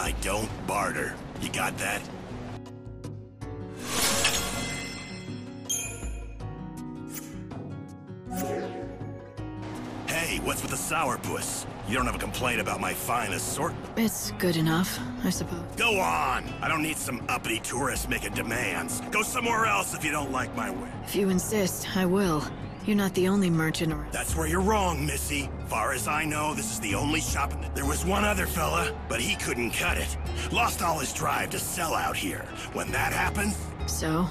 I don't barter. You got that? Hey, what's with the sourpuss? You don't have a complaint about my fine assortment? It's good enough, I suppose. Go on! I don't need some uppity tourists making demands. Go somewhere else if you don't like my way. If you insist, I will. You're not the only merchant around. That's where you're wrong, Missy. Far as I know, this is the only shop in the... There was one other fella, but he couldn't cut it. Lost all his drive to sell out here. When that happened... So?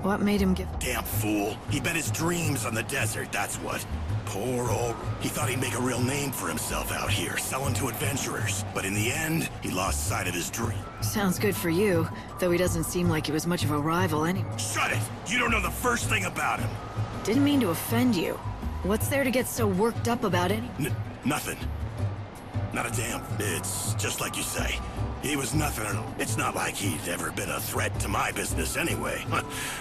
What made him give... Damn fool. He bet his dreams on the desert, that's what. Poor old... He thought he'd make a real name for himself out here, selling to adventurers. But in the end, he lost sight of his dream. Sounds good for you, though he doesn't seem like he was much of a rival anyway. Shut it! You don't know the first thing about him. Didn't mean to offend you. What's there to get so worked up about it? Nothing. Not a damn... It's just like you say. He was nothing at all. It's not like he'd ever been a threat to my business anyway.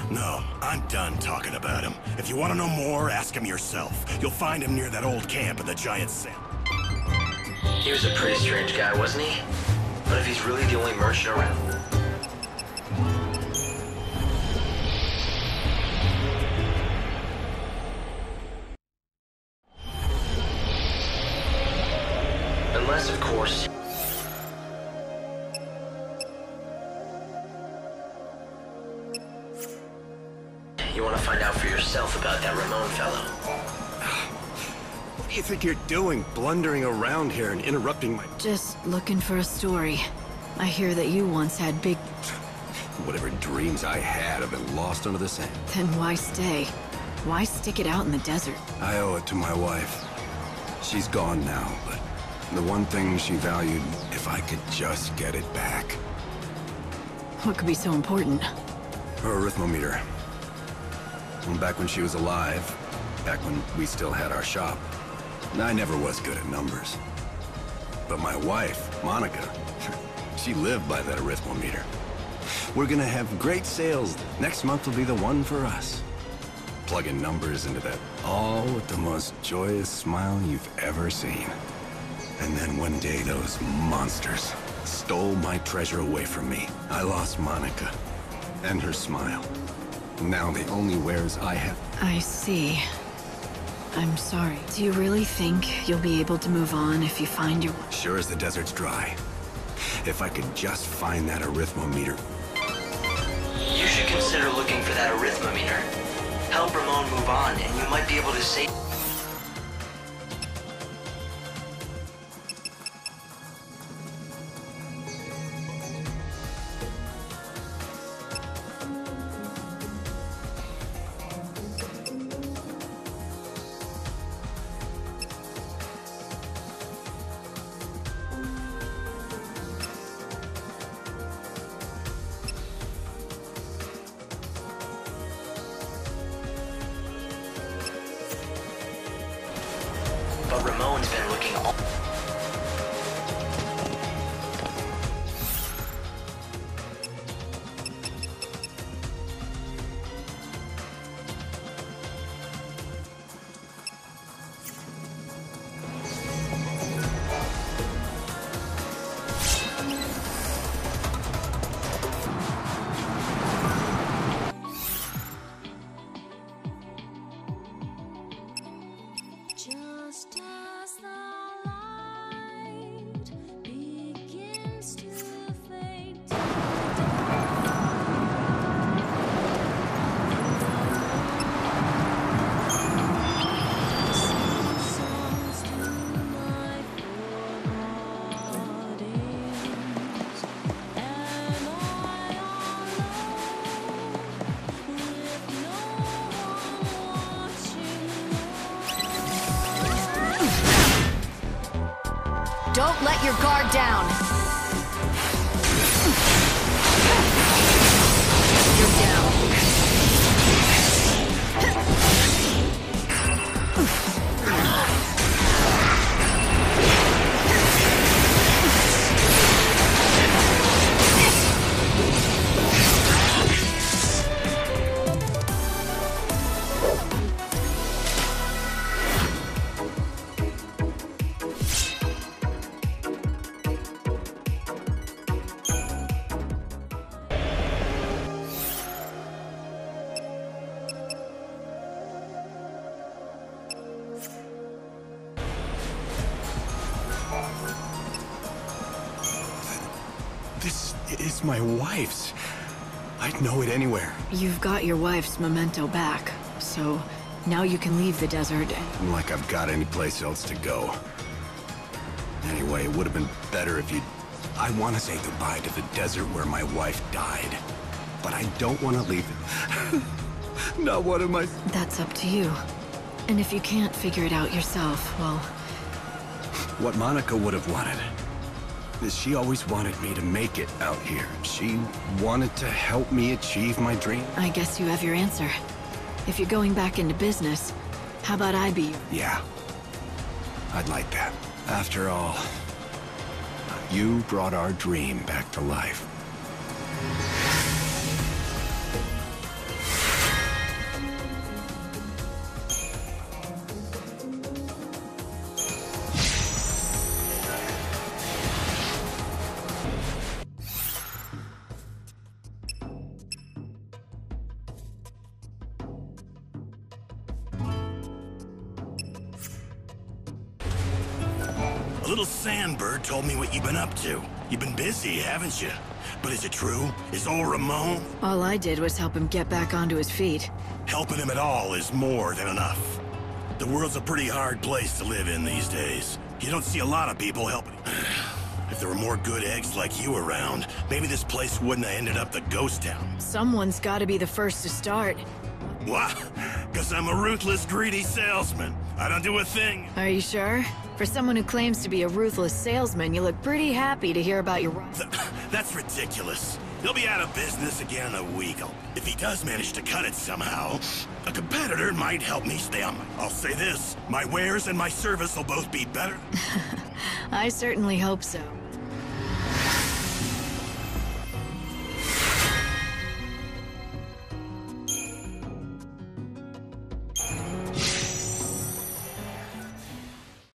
No, I'm done talking about him. If you want to know more, ask him yourself. You'll find him near that old camp in the giant sand. He was a pretty strange guy, wasn't he? But if he's really the only merchant around... Unless, of course... You want to find out for yourself about that Ramon fellow. What do you think you're doing, blundering around here and interrupting my... Just looking for a story. I hear that you once had big... Whatever dreams I had have been lost under the sand. Then why stay? Why stick it out in the desert? I owe it to my wife. She's gone now, but the one thing she valued, if I could just get it back. What could be so important? Her arithmometer. Back when she was alive, back when we still had our shop, I never was good at numbers. But my wife, Monica, she lived by that arithmometer. We're gonna have great sales. Next month will be the one for us. Plugging numbers into that, all with the most joyous smile you've ever seen. And then one day those monsters stole my treasure away from me. I lost Monica and her smile. Now the only wares I have... I see. I'm sorry. Do you really think you'll be able to move on if you find your... Sure as the desert's dry. If I could just find that arithmometer... You should consider looking for that arithmometer. Help Ramon move on, and you might be able to save... But Ramon's been looking all... Just as the light begins to fade to songs to my forebodings, and I alone with no one watching. Don't let your guard down. You're down. was my wife's. I'd know it anywhere. You've got your wife's memento back, so now you can leave the desert and... Like I've got any place else to go. Anyway, it would have been better if you'd... I want to say goodbye to the desert where my wife died. But I don't want to leave it. Not one of my... That's up to you. And if you can't figure it out yourself, well... What Monica would have wanted is she always wanted me to make it out here. She wanted to help me achieve my dream. I guess you have your answer. If you're going back into business, how about I be... Yeah. I'd like that. After all, you brought our dream back to life. A little sandbird told me what you've been up to. You've been busy, haven't you? But is it true? Is old Ramon? All I did was help him get back onto his feet. Helping him at all is more than enough. The world's a pretty hard place to live in these days. You don't see a lot of people helping. If there were more good eggs like you around, maybe this place wouldn't have ended up the ghost town. Someone's gotta be the first to start. Why? Because I'm a ruthless, greedy salesman. I don't do a thing. Are you sure? For someone who claims to be a ruthless salesman, you look pretty happy to hear about your... That's ridiculous. He'll be out of business again in a week. If he does manage to cut it somehow, a competitor might help me stay on my... I'll say this, my wares and my service will both be better. I certainly hope so.